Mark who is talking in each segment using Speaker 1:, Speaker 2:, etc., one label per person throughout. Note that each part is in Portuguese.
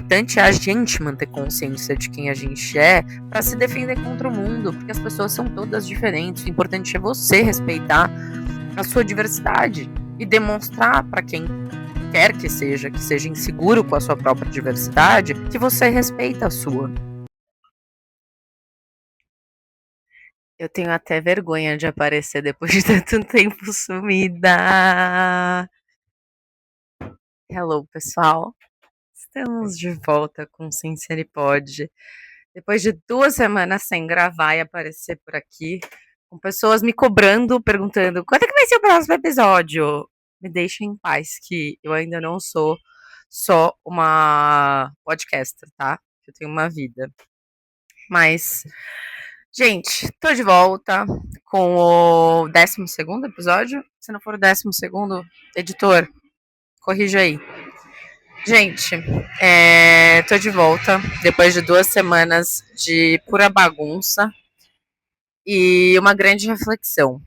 Speaker 1: importante é a gente manter consciência de quem a gente é para se defender contra o mundo, porque as pessoas são todas diferentes. O importante é você respeitar a sua diversidade e demonstrar para quem quer que seja inseguro com a sua própria diversidade, que você respeita a sua. Eu tenho até vergonha de aparecer depois de tanto tempo sumida. Hello, pessoal. Estamos de volta com Sinceripod. Depois de 2 semanas sem gravar e aparecer por aqui, com pessoas me cobrando, perguntando quando é que vai ser o próximo episódio? Me deixem em paz, que eu ainda não sou só uma podcaster, tá? Eu tenho uma vida. Mas, gente, tô de volta com o 12º episódio. Se não for o 12º, editor, corrija aí. Gente, tô de volta depois de 2 semanas de pura bagunça e uma grande reflexão.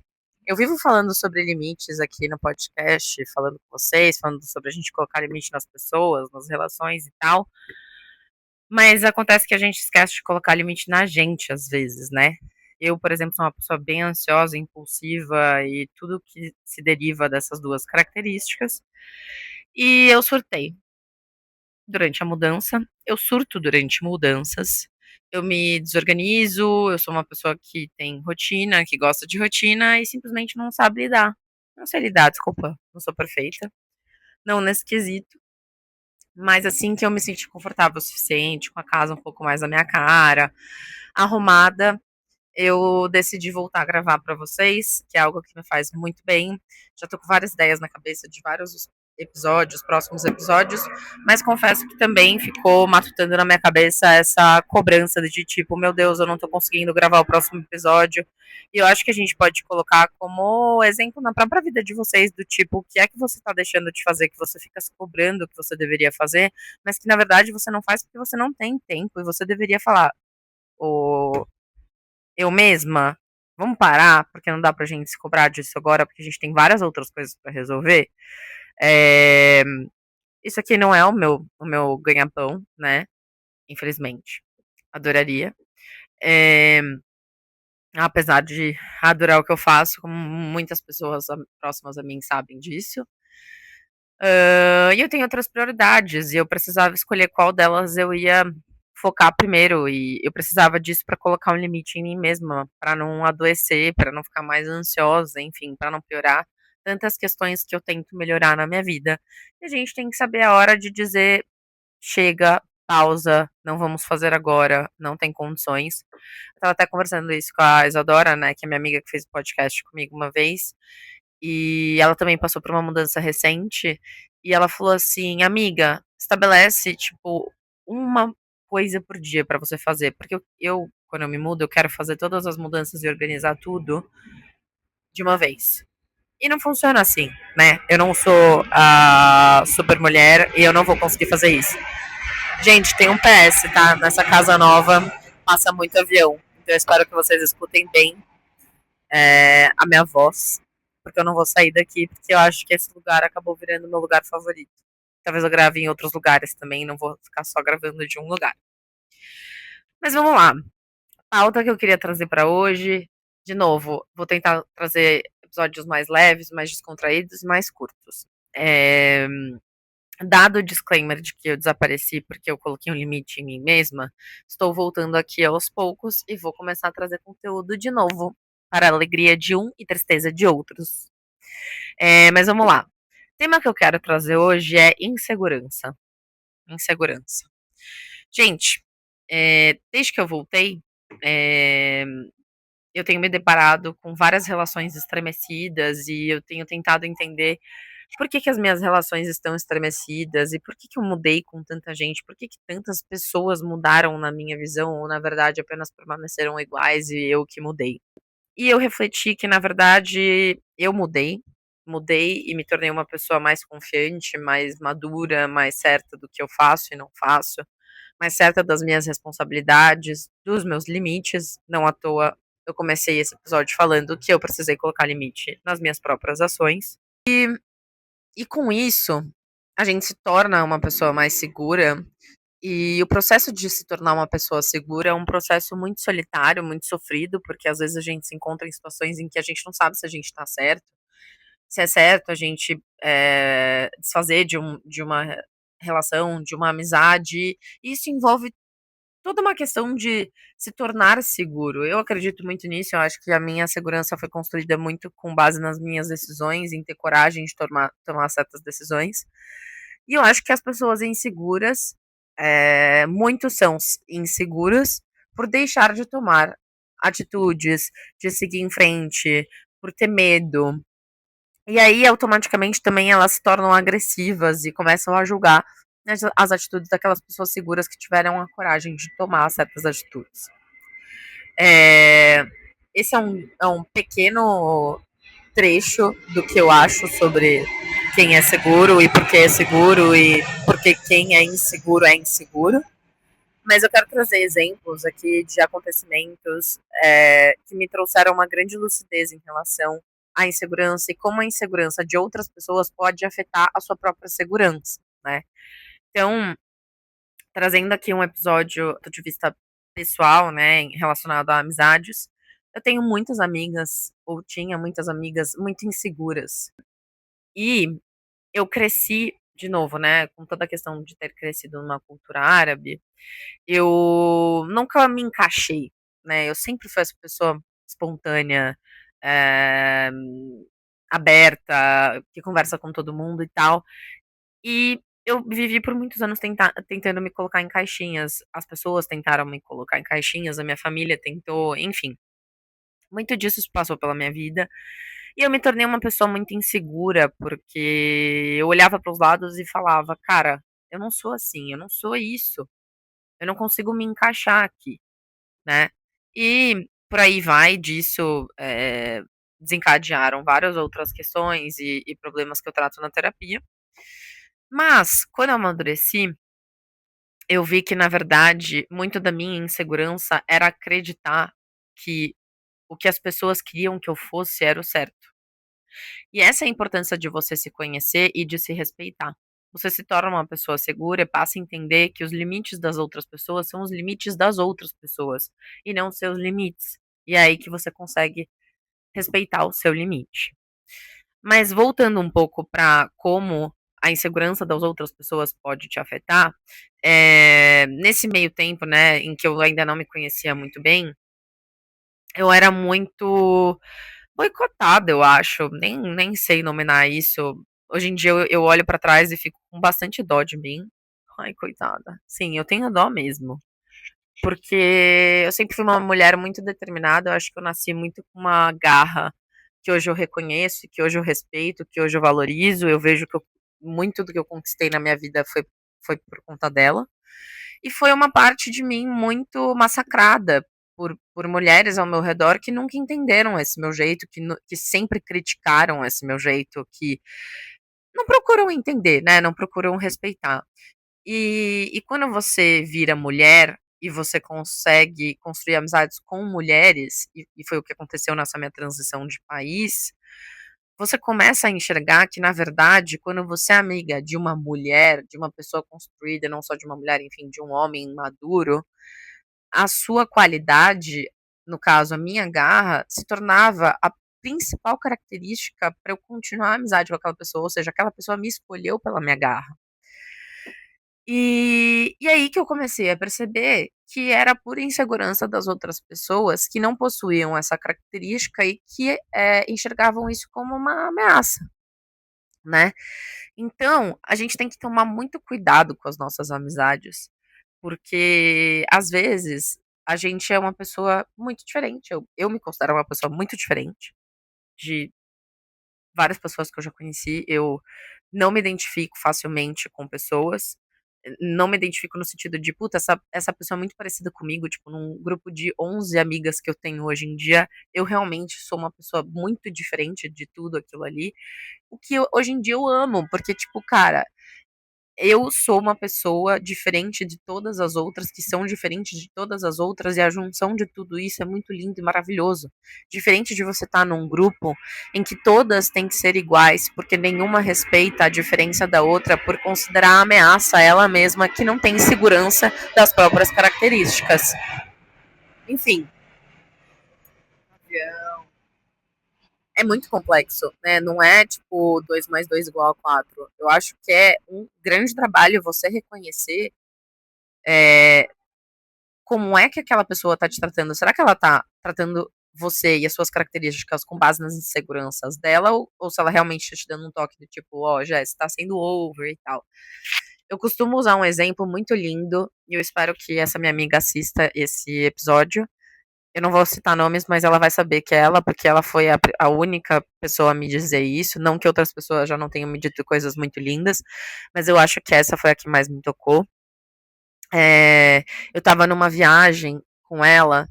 Speaker 1: Eu vivo falando sobre limites aqui no podcast, falando com vocês, falando sobre a gente colocar limite nas pessoas, nas relações e tal. Mas acontece que a gente esquece de colocar limite na gente às vezes, né? Eu, por exemplo, sou uma pessoa bem ansiosa, impulsiva e tudo que se deriva dessas 2 características. E eu surtei durante a mudança, eu surto durante mudanças, eu me desorganizo, eu sou uma pessoa que tem rotina, que gosta de rotina e simplesmente não sabe lidar. Não sei lidar, desculpa, não sou perfeita, não nesse quesito, mas assim que eu me senti confortável o suficiente, com a casa um pouco mais na minha cara, arrumada, eu decidi voltar a gravar para vocês, que é algo que me faz muito bem. Já tô com várias ideias na cabeça de vários episódios, próximos episódios, mas confesso que também ficou matutando na minha cabeça essa cobrança de tipo, meu Deus, eu não tô conseguindo gravar o próximo episódio. E eu acho que a gente pode colocar como exemplo na própria vida de vocês, do tipo, o que é que você tá deixando de fazer, que você fica se cobrando que você deveria fazer, mas que na verdade você não faz porque você não tem tempo e você deveria falar, o eu mesma, vamos parar, porque não dá pra gente se cobrar disso agora, porque a gente tem várias outras coisas pra resolver. É, isso aqui não é o meu ganha-pão, né? Infelizmente. Adoraria. É, apesar de adorar o que eu faço, como muitas pessoas próximas a mim sabem disso. E eu tenho outras prioridades, e eu precisava escolher qual delas eu ia focar primeiro, e eu precisava disso para colocar um limite em mim mesma, para não adoecer, para não ficar mais ansiosa, enfim, para não piorar tantas questões que eu tento melhorar na minha vida. E a gente tem que saber a hora de dizer: chega, pausa, não vamos fazer agora, não tem condições. Eu tava até conversando isso com a Isadora, né, que é minha amiga que fez o podcast comigo uma vez, e ela também passou por uma mudança recente, e ela falou assim: "Amiga, estabelece, tipo, uma coisa por dia pra você fazer", porque eu, quando eu me mudo, eu quero fazer todas as mudanças e organizar tudo de uma vez. E não funciona assim, né? Eu não sou a super mulher e eu não vou conseguir fazer isso. Gente, tem um PS, tá? Nessa casa nova passa muito avião. Então eu espero que vocês escutem bem a minha voz, porque eu não vou sair daqui, porque eu acho que esse lugar acabou virando meu lugar favorito. Talvez eu grave em outros lugares também, não vou ficar só gravando de um lugar. Mas vamos lá. A pauta que eu queria trazer para hoje, de novo, vou tentar trazer episódios mais leves, mais descontraídos e mais curtos. Dado o disclaimer de que eu desapareci porque eu coloquei um limite em mim mesma, estou voltando aqui aos poucos e vou começar a trazer conteúdo de novo, para a alegria de um e tristeza de outros. Mas vamos lá. O tema que eu quero trazer hoje é insegurança. Insegurança. Gente, desde que eu voltei, eu tenho me deparado com várias relações estremecidas e eu tenho tentado entender por que as minhas relações estão estremecidas e por que eu mudei com tanta gente, por que tantas pessoas mudaram na minha visão ou, na verdade, apenas permaneceram iguais e eu que mudei. E eu refleti que, na verdade, eu mudei e me tornei uma pessoa mais confiante, mais madura, mais certa do que eu faço e não faço, mais certa das minhas responsabilidades, dos meus limites. Não à toa eu comecei esse episódio falando que eu precisei colocar limite nas minhas próprias ações. E com isso, a gente se torna uma pessoa mais segura E o processo de se tornar uma pessoa segura é um processo muito solitário, muito sofrido, porque às vezes a gente se encontra em situações em que a gente não sabe se a gente está certo, se é certo a gente desfazer de uma relação, de uma amizade. Isso envolve toda uma questão de se tornar seguro. Eu acredito muito nisso, eu acho que a minha segurança foi construída muito com base nas minhas decisões, em ter coragem de tomar certas decisões. E eu acho que as pessoas inseguras, muitos são inseguras por deixar de tomar atitudes, de seguir em frente, por ter medo. E aí, automaticamente, também elas se tornam agressivas e começam a julgar as atitudes daquelas pessoas seguras que tiveram a coragem de tomar certas atitudes. É, esse é um pequeno trecho do que eu acho sobre quem é seguro e por que é seguro e porque quem é inseguro. Mas eu quero trazer exemplos aqui de acontecimentos que me trouxeram uma grande lucidez em relação à insegurança e como a insegurança de outras pessoas pode afetar a sua própria segurança, né? Então, trazendo aqui um episódio do ponto de vista pessoal, né, relacionado a amizades, eu tenho muitas amigas, ou tinha muitas amigas muito inseguras. E eu cresci, de novo, né, com toda a questão de ter crescido numa cultura árabe, eu nunca me encaixei, né, eu sempre fui essa pessoa espontânea, eh, aberta, que conversa com todo mundo e tal. E eu vivi por muitos anos tentando me colocar em caixinhas, as pessoas tentaram me colocar em caixinhas, a minha família tentou, enfim, muito disso se passou pela minha vida. E eu me tornei uma pessoa muito insegura, porque eu olhava para os lados e falava: "Cara, eu não sou assim, eu não sou isso, eu não consigo me encaixar aqui", né. E por aí vai, disso, desencadearam várias outras questões e problemas que eu trato na terapia. Mas, quando eu amadureci, eu vi que, na verdade, muito da minha insegurança era acreditar que o que as pessoas queriam que eu fosse era o certo. E essa é a importância de você se conhecer e de se respeitar. Você se torna uma pessoa segura e passa a entender que os limites das outras pessoas são os limites das outras pessoas e não os seus limites. E é aí que você consegue respeitar o seu limite. Mas voltando um pouco para como a insegurança das outras pessoas pode te afetar, nesse meio tempo, né, em que eu ainda não me conhecia muito bem, eu era muito boicotada, eu acho, nem sei nominar isso. Hoje em dia eu olho pra trás e fico com bastante dó de mim. Ai, coitada. Sim, eu tenho dó mesmo, porque eu sempre fui uma mulher muito determinada, eu acho que eu nasci muito com uma garra que hoje eu reconheço, que hoje eu respeito, que hoje eu valorizo, eu vejo que muito do que eu conquistei na minha vida foi por conta dela. E foi uma parte de mim muito massacrada por mulheres ao meu redor que nunca entenderam esse meu jeito, que sempre criticaram esse meu jeito, que não procuram entender, né? Não procuram respeitar. E quando você vira mulher e você consegue construir amizades com mulheres, e foi o que aconteceu nessa minha transição de país, você começa a enxergar que, na verdade, quando você é amiga de uma mulher, de uma pessoa construída, não só de uma mulher, enfim, de um homem maduro, a sua qualidade, no caso a minha garra, se tornava a principal característica para eu continuar a amizade com aquela pessoa, ou seja, aquela pessoa me escolheu pela minha garra. E aí que eu comecei a perceber que era por insegurança das outras pessoas que não possuíam essa característica e que, enxergavam isso como uma ameaça, né. Então, a gente tem que tomar muito cuidado com as nossas amizades, porque às vezes a gente é uma pessoa muito diferente, eu me considero uma pessoa muito diferente de várias pessoas que eu já conheci, eu não me identifico facilmente com pessoas, não me identifico no sentido de: "Puta, essa pessoa é muito parecida comigo", tipo, num grupo de 11 amigas que eu tenho hoje em dia, eu realmente sou uma pessoa muito diferente de tudo aquilo ali, o que hoje em dia eu amo, porque, tipo, cara, eu sou uma pessoa diferente de todas as outras, que são diferentes de todas as outras, e a junção de tudo isso é muito lindo e maravilhoso. Diferente de você estar num grupo em que todas têm que ser iguais, porque nenhuma respeita a diferença da outra, por considerar a ameaça a ela mesma, que não tem segurança das próprias características. Enfim, é muito complexo, né? Não é tipo 2 mais 2 igual a 4. Eu acho que é um grande trabalho você reconhecer como é que aquela pessoa tá te tratando. Será que ela tá tratando você e as suas características com base nas inseguranças dela, ou se ela realmente tá te dando um toque do tipo, ó, Jess, tá sendo over e tal. Eu costumo usar um exemplo muito lindo, e eu espero que essa minha amiga assista esse episódio. Eu não vou citar nomes, mas ela vai saber que é ela, porque ela foi a única pessoa a me dizer isso. Não que outras pessoas já não tenham me dito coisas muito lindas, mas eu acho que essa foi a que mais me tocou. Eu tava numa viagem com ela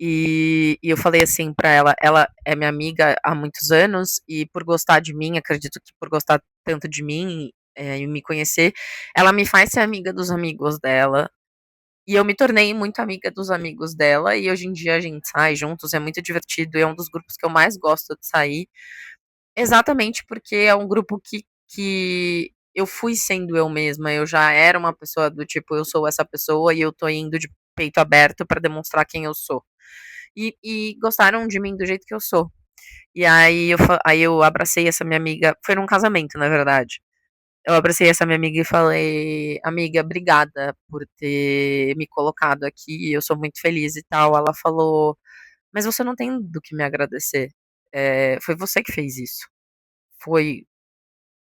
Speaker 1: e eu falei assim pra ela é minha amiga há muitos anos e por gostar de mim, acredito que por gostar tanto de mim e me conhecer, ela me faz ser amiga dos amigos dela. E eu me tornei muito amiga dos amigos dela, e hoje em dia a gente sai juntos, é muito divertido, é um dos grupos que eu mais gosto de sair, exatamente porque é um grupo que eu fui sendo eu mesma, eu já era uma pessoa do tipo, eu sou essa pessoa e eu tô indo de peito aberto pra demonstrar quem eu sou. E gostaram de mim do jeito que eu sou. E aí eu abracei essa minha amiga, foi num casamento, na verdade. Eu abracei essa minha amiga e falei: "Amiga, obrigada por ter me colocado aqui, eu sou muito feliz e tal". Ela falou: "Mas você não tem do que me agradecer, foi você que fez isso. Foi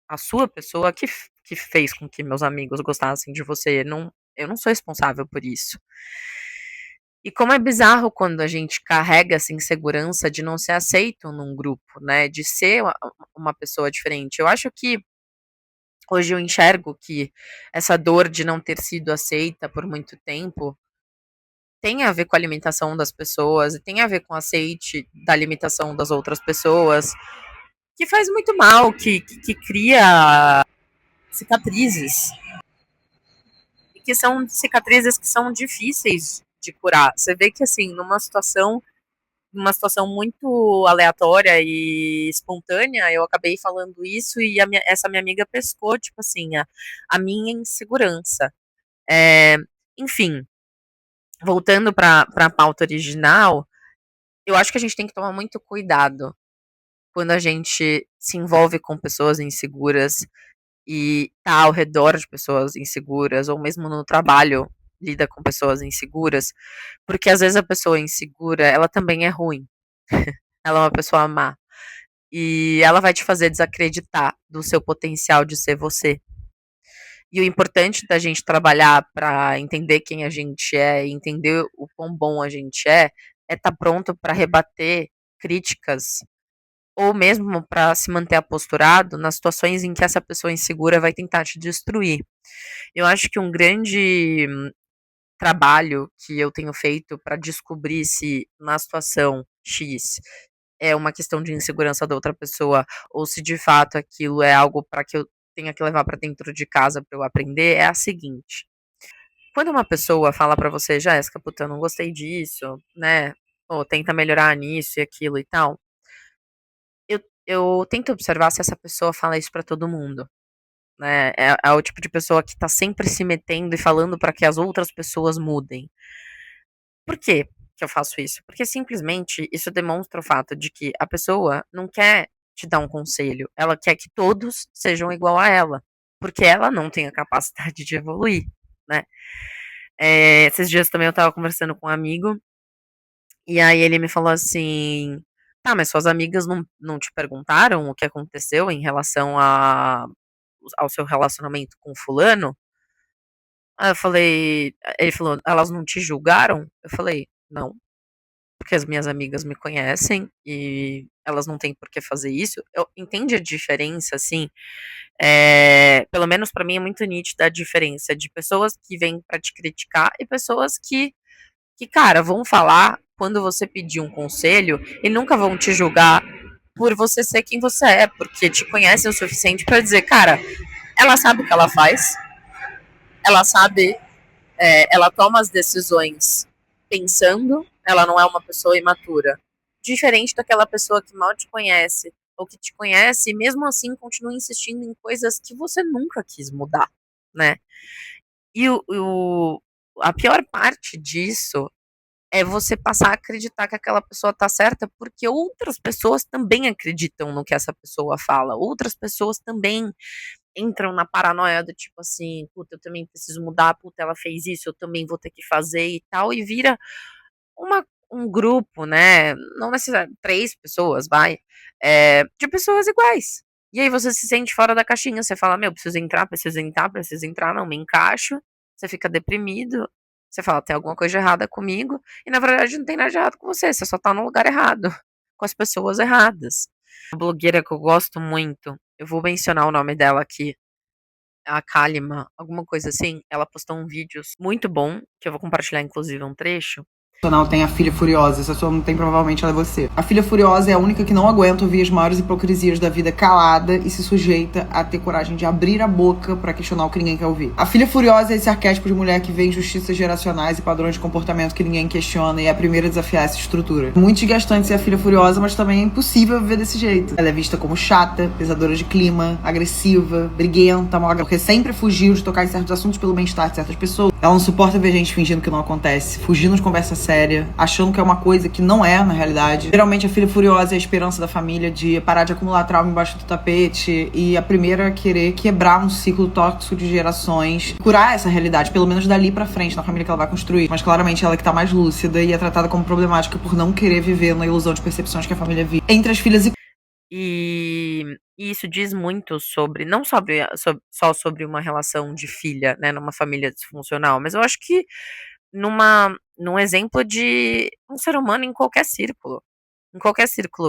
Speaker 1: a sua pessoa que fez com que meus amigos gostassem de você, não, eu não sou responsável por isso". E como é bizarro quando a gente carrega essa insegurança de não ser aceito num grupo, né, de ser uma pessoa diferente. Eu acho que hoje eu enxergo que essa dor de não ter sido aceita por muito tempo tem a ver com a alimentação das pessoas e tem a ver com o aceite da limitação das outras pessoas, que faz muito mal, que cria cicatrizes, e que são cicatrizes que são difíceis de curar. Você vê que, assim, numa situação muito aleatória e espontânea, eu acabei falando isso e essa minha amiga pescou, tipo assim, a minha insegurança. É, enfim, voltando para a pauta original, eu acho que a gente tem que tomar muito cuidado quando a gente se envolve com pessoas inseguras e tá ao redor de pessoas inseguras, ou mesmo no trabalho lida com pessoas inseguras, porque às vezes a pessoa insegura, ela também é ruim, ela é uma pessoa má, e ela vai te fazer desacreditar do seu potencial de ser você. E o importante da gente trabalhar para entender quem a gente é e entender o quão bom a gente é estar pronto para rebater críticas ou mesmo para se manter aposturado nas situações em que essa pessoa insegura vai tentar te destruir. Eu acho que um grande trabalho que eu tenho feito para descobrir se na situação X é uma questão de insegurança da outra pessoa ou se de fato aquilo é algo para que eu tenha que levar para dentro de casa para eu aprender é a seguinte: quando uma pessoa fala para você, Jéssica, puta, eu não gostei disso, né? Ou tenta melhorar nisso e aquilo e tal, eu tento observar se essa pessoa fala isso pra todo mundo, né? É o tipo de pessoa que tá sempre se metendo e falando pra que as outras pessoas mudem. Por quê que eu faço isso? Porque simplesmente isso demonstra o fato de que a pessoa não quer te dar um conselho, ela quer que todos sejam igual a ela, porque ela não tem a capacidade de evoluir, né? Esses dias também eu estava conversando com um amigo, e aí ele me falou assim: "Tá, mas suas amigas não te perguntaram o que aconteceu em relação ao seu relacionamento com fulano?" Aí eu falei ele falou: "Elas não te julgaram?" Eu falei: "Não, porque as minhas amigas me conhecem e elas não têm por que fazer isso." Eu entende a diferença, assim? Pelo menos pra mim é muito nítida a diferença de pessoas que vêm pra te criticar e pessoas que, cara, vão falar quando você pedir um conselho e nunca vão te julgar por você ser quem você é, porque te conhecem o suficiente pra dizer, cara, ela sabe o que ela faz,
Speaker 2: ela sabe, ela toma as decisões pensando, ela não é uma pessoa imatura. Diferente daquela pessoa que mal te conhece, ou que te conhece e mesmo assim continua insistindo em coisas que você nunca quis mudar, né? E a pior parte disso é você passar a acreditar que aquela pessoa tá certa, porque outras pessoas também acreditam no que essa pessoa fala. Outras pessoas também entram na paranoia do tipo assim, puta, eu também preciso mudar, puta, ela fez isso, eu também vou ter que fazer e tal, e vira um grupo, né? Não necessariamente 3 pessoas, vai, de pessoas iguais. E aí você se sente fora da caixinha, você fala, meu, preciso entrar, não me encaixo, você fica deprimido, você fala, tem alguma coisa errada comigo, e na verdade não tem nada de errado com você só tá no lugar errado, com as pessoas erradas. Uma blogueira que eu gosto muito, eu vou mencionar o nome dela aqui, a Kalima, alguma coisa assim, ela postou um vídeo muito bom, que eu vou compartilhar inclusive um trecho.
Speaker 3: Tem a filha furiosa, essa sua não tem, provavelmente ela é você. A filha furiosa é a única que não aguenta ouvir as maiores hipocrisias da vida calada e se sujeita a ter coragem de abrir a boca pra questionar o que ninguém quer ouvir. A filha furiosa é esse arquétipo de mulher que vê injustiças geracionais e padrões de comportamento que ninguém questiona e é a primeira a desafiar essa estrutura. Muito desgastante ser a filha furiosa, mas também é impossível viver desse jeito. Ela é vista como chata, pesadora de clima, agressiva, briguenta, porque sempre fugiu de tocar em certos assuntos pelo bem-estar de certas pessoas. Ela não suporta ver gente fingindo que não acontece, fugindo de conversa séria, achando que é uma coisa que não é, na realidade. Geralmente a filha furiosa é a esperança da família de parar de acumular trauma embaixo do tapete e a primeira a querer quebrar um ciclo tóxico de gerações, curar essa realidade, pelo menos dali pra frente, na família que ela vai construir. Mas claramente ela que tá mais lúcida e é tratada como problemática por não querer viver na ilusão de percepções que a família vive. Entre as filhas
Speaker 1: E isso diz muito sobre, não só sobre uma relação de filha, né, numa família disfuncional, mas eu acho que num exemplo de um ser humano em qualquer círculo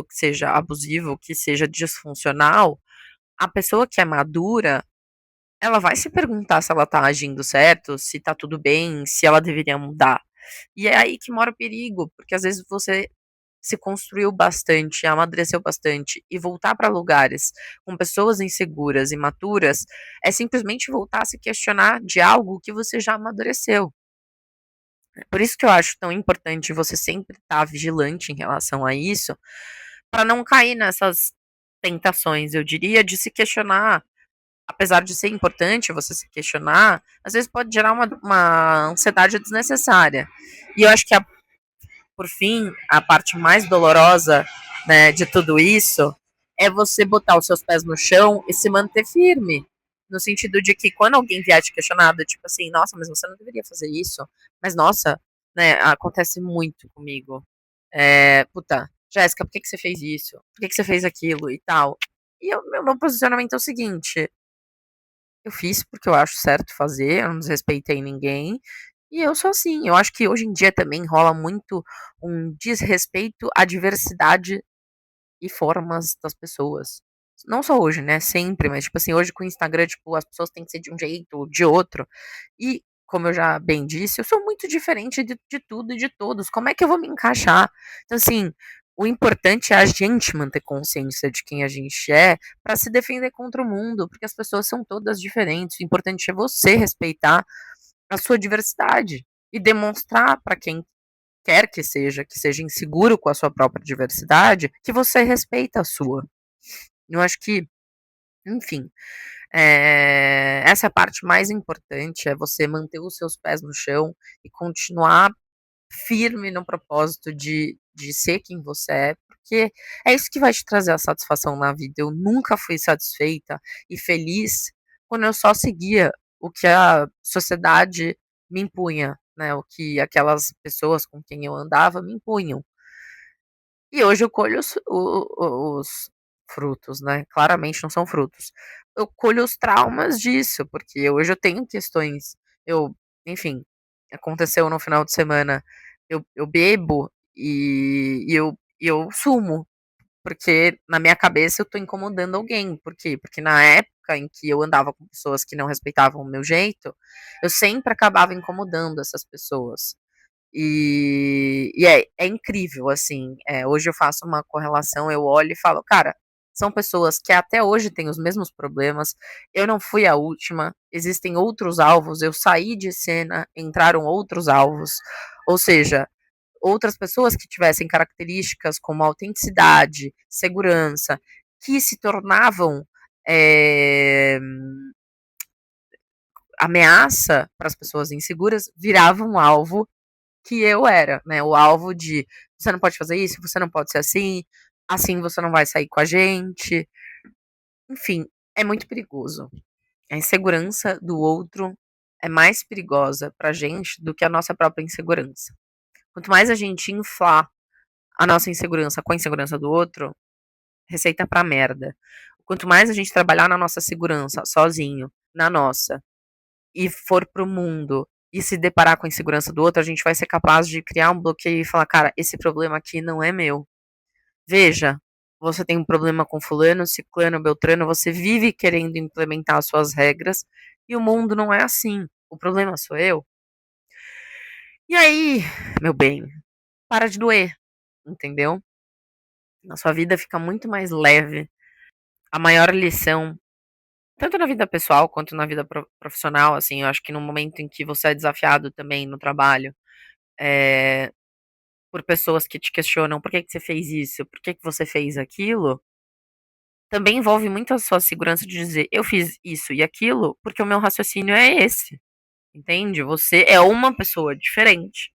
Speaker 1: que seja abusivo, que seja disfuncional, a pessoa que é madura, ela vai se perguntar se ela tá agindo certo, se tá tudo bem, se ela deveria mudar. E é aí que mora o perigo, porque às vezes você se construiu bastante, amadureceu bastante, e voltar para lugares com pessoas inseguras e imaturas é simplesmente voltar a se questionar de algo que você já amadureceu. Por isso que eu acho tão importante você sempre estar vigilante em relação a isso, para não cair nessas tentações, eu diria, de se questionar. Apesar de ser importante você se questionar, às vezes pode gerar uma ansiedade desnecessária. E eu acho que por fim, a parte mais dolorosa, né, de tudo isso é você botar os seus pés no chão e se manter firme. No sentido de que quando alguém vier te questionar, tipo assim, nossa, mas você não deveria fazer isso. Mas nossa, né, acontece muito comigo. Puta, Jéssica, por que, que você fez isso? Por que, que você fez aquilo e tal? E meu posicionamento é o seguinte: eu fiz porque eu acho certo fazer, eu não desrespeitei ninguém. E eu sou assim. Eu acho que hoje em dia também rola muito um desrespeito à diversidade e formas das pessoas. Não só hoje, né? Sempre, mas tipo assim, hoje com o Instagram, tipo, as pessoas têm que ser de um jeito ou de outro. E, como eu já bem disse, eu sou muito diferente de tudo e de todos. Como é que eu vou me encaixar? Então, assim, o importante é a gente manter consciência de quem a gente é para se defender contra o mundo, porque as pessoas são todas diferentes. O importante é você respeitar a sua diversidade e demonstrar para quem quer que seja inseguro com a sua própria diversidade, que você respeita a sua. Eu acho que, enfim, essa é a parte mais importante, é você manter os seus pés no chão e continuar firme no propósito de ser quem você é, porque é isso que vai te trazer a satisfação na vida. Eu nunca fui satisfeita e feliz quando eu só seguia o que a sociedade me impunha, né? O que aquelas pessoas com quem eu andava me impunham. E hoje eu colho os frutos, né? Claramente não são frutos. Eu colho os traumas disso, porque hoje eu tenho questões. Eu, enfim, aconteceu no final de semana. Eu bebo e eu sumo, porque na minha cabeça eu tô incomodando alguém. Por quê? Porque na época em que eu andava com pessoas que não respeitavam o meu jeito, eu sempre acabava incomodando essas pessoas. E é incrível, assim. Hoje eu faço uma correlação, eu olho e falo, cara,
Speaker 2: São pessoas que até hoje têm os mesmos problemas. Eu não fui a última, existem outros alvos. Eu saí de cena, entraram outros alvos. Ou seja, outras pessoas que tivessem características como autenticidade, segurança, que se tornavam ameaça para as pessoas inseguras, viravam um alvo que eu era, né? O alvo de você não pode fazer isso, você não pode ser assim, assim você não vai sair com a gente. Enfim, é muito perigoso. A insegurança do outro é mais perigosa pra gente do que a nossa própria insegurança. Quanto mais a gente inflar a nossa insegurança com a insegurança do outro, receita pra merda. Quanto mais a gente trabalhar na nossa segurança, sozinho, na nossa, e for pro mundo e se deparar com a insegurança do outro, a gente vai ser capaz de criar um bloqueio e falar, cara, esse problema aqui não é meu. Veja, você tem um problema com fulano, ciclano, beltrano, você vive querendo implementar as suas regras e o mundo não é assim. O problema sou eu. E aí, meu bem, para de doer, entendeu? A sua vida fica muito mais leve. A maior lição, tanto na vida pessoal quanto na vida profissional, assim, eu acho que no momento em que você é desafiado também no trabalho, é, por pessoas que te questionam por que, que você fez isso, por que, que você fez aquilo, também envolve muito a sua segurança de dizer eu fiz isso e aquilo porque o meu raciocínio é esse, entende? Você é uma pessoa diferente.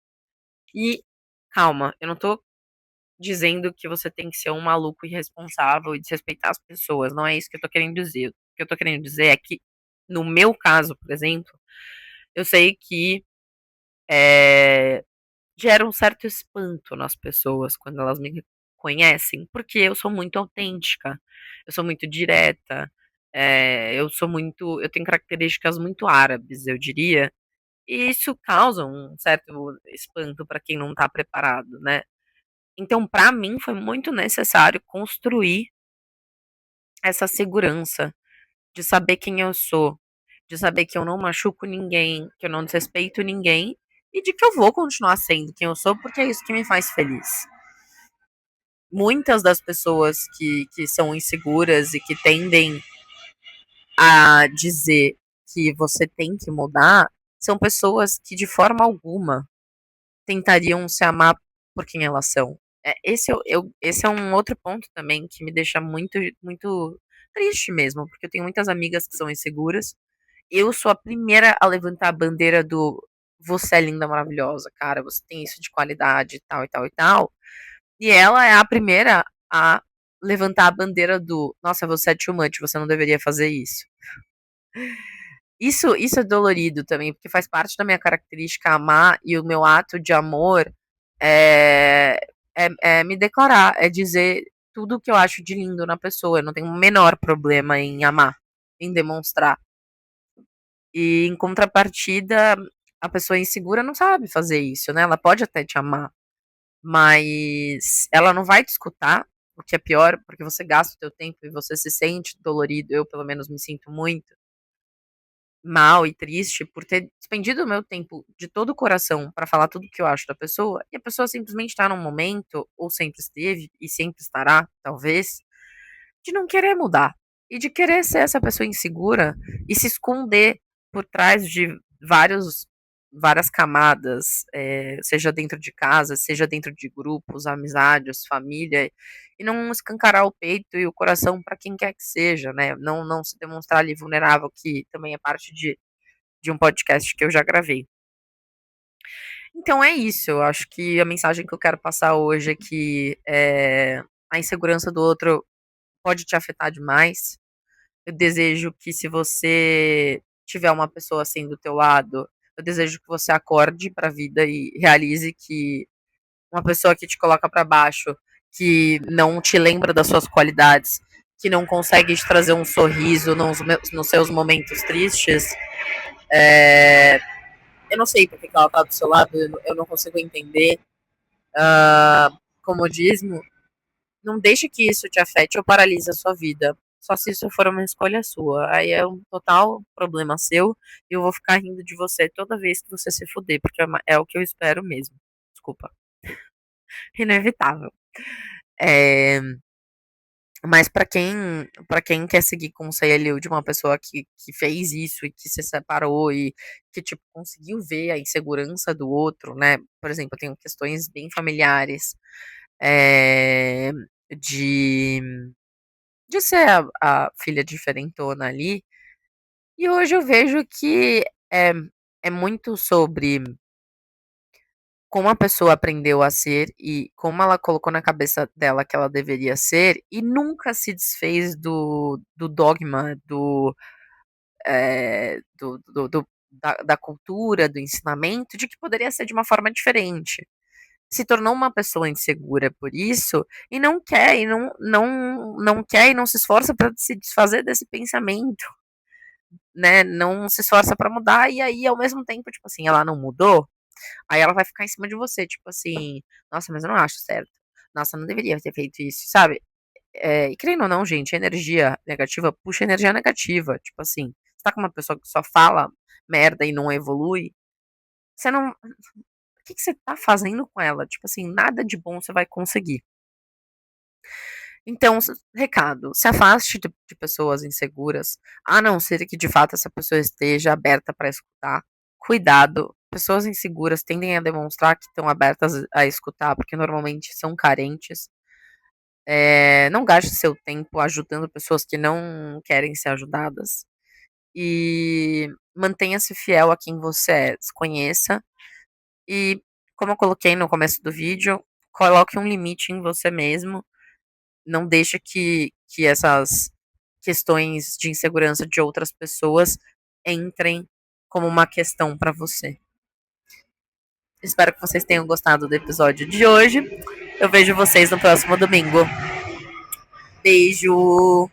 Speaker 2: E calma, eu não tô dizendo que você tem que ser um maluco irresponsável e desrespeitar as pessoas, não é isso que eu tô querendo dizer. O que eu tô querendo dizer é que, no meu caso, por exemplo, eu sei que gera um certo espanto nas pessoas quando elas me conhecem, porque eu sou muito autêntica, eu sou muito direta, eu tenho características muito árabes, eu diria, e isso causa um certo espanto para quem não tá preparado, né. Então, para mim foi muito necessário construir essa segurança de saber quem eu sou, de saber que eu não machuco ninguém, que eu não desrespeito ninguém e de que eu vou continuar sendo quem eu sou, porque é isso que me faz feliz. Muitas das pessoas que são inseguras e que tendem a dizer que você tem que mudar são pessoas que de forma alguma tentariam se amar por quem elas são. Esse é um outro ponto também que me deixa muito, muito triste mesmo, porque eu tenho muitas amigas que são inseguras. Eu sou a primeira a levantar a bandeira do você é linda, maravilhosa, cara, você tem isso de qualidade e tal e tal e tal. E ela é a primeira a levantar a bandeira do nossa, você é too much, você não deveria fazer isso. Isso é dolorido também, porque faz parte da minha característica amar e o meu ato de amor é, é me declarar, é dizer tudo o que eu acho de lindo na pessoa. Eu não tenho o menor problema em amar, em demonstrar. E em contrapartida, a pessoa insegura não sabe fazer isso, né? Ela pode até te amar, mas ela não vai te escutar, o que é pior, porque você gasta o teu tempo e você se sente dolorido. Eu, pelo menos, me sinto muito mal e triste por ter despendido o meu tempo de todo o coração para falar tudo o que eu acho da pessoa, e a pessoa simplesmente tá num momento, ou sempre esteve, e sempre estará, talvez, de não querer mudar. E de querer ser essa pessoa insegura e se esconder por trás de várias camadas, seja dentro de casa, seja dentro de grupos, amizades, família, e não escancarar o peito e o coração para quem quer que seja, né? Não se demonstrar ali vulnerável, que também é parte de um podcast que eu já gravei. Então é isso, eu acho que a mensagem que eu quero passar hoje é que a insegurança do outro pode te afetar demais. Eu desejo que, se você tiver uma pessoa assim do teu lado, eu desejo que você acorde para a vida e realize que uma pessoa que te coloca para baixo, que não te lembra das suas qualidades, que não consegue te trazer um sorriso nos seus momentos tristes, eu não sei porque que ela tá do seu lado, eu não consigo entender. Comodismo, não deixe que isso te afete ou paralise a sua vida. Só se isso for uma escolha sua. Aí é um total problema seu e eu vou ficar rindo de você toda vez que você se fuder, porque é o que eu espero mesmo. Desculpa. Inevitável. É, Mas para quem quer seguir conselho de uma pessoa que fez isso e que se separou e que, tipo, conseguiu ver a insegurança do outro, né? Por exemplo, eu tenho questões bem familiares, eh, de de ser a filha diferentona ali, e hoje eu vejo que é muito sobre como a pessoa aprendeu a ser e como ela colocou na cabeça dela que ela deveria ser e nunca se desfez do dogma, da cultura, do ensinamento, de que poderia ser de uma forma diferente. Se tornou uma pessoa insegura por isso e não quer, não quer e não se esforça para se desfazer desse pensamento, né? Não se esforça para mudar e aí, ao mesmo tempo, tipo assim, ela não mudou, aí ela vai ficar em cima de você, tipo assim, nossa, mas eu não acho certo. Nossa, não deveria ter feito isso, sabe? E querendo ou não, gente, energia negativa puxa energia negativa. Tipo assim, você tá com uma pessoa que só fala merda e não evolui, você não. O que, que você tá fazendo com ela? Tipo assim, nada de bom você vai conseguir. Então, recado, se afaste de pessoas inseguras, a não ser que de fato essa pessoa esteja aberta para escutar. Cuidado, pessoas inseguras tendem a demonstrar que estão abertas a escutar, porque normalmente são carentes. Não gaste seu tempo ajudando pessoas que não querem ser ajudadas. E mantenha-se fiel a quem você é. Se conheça. E, como eu coloquei no começo do vídeo, coloque um limite em você mesmo. Não deixe que essas questões de insegurança de outras pessoas entrem como uma questão para você. Espero que vocês tenham gostado do episódio de hoje. Eu vejo vocês no próximo domingo. Beijo!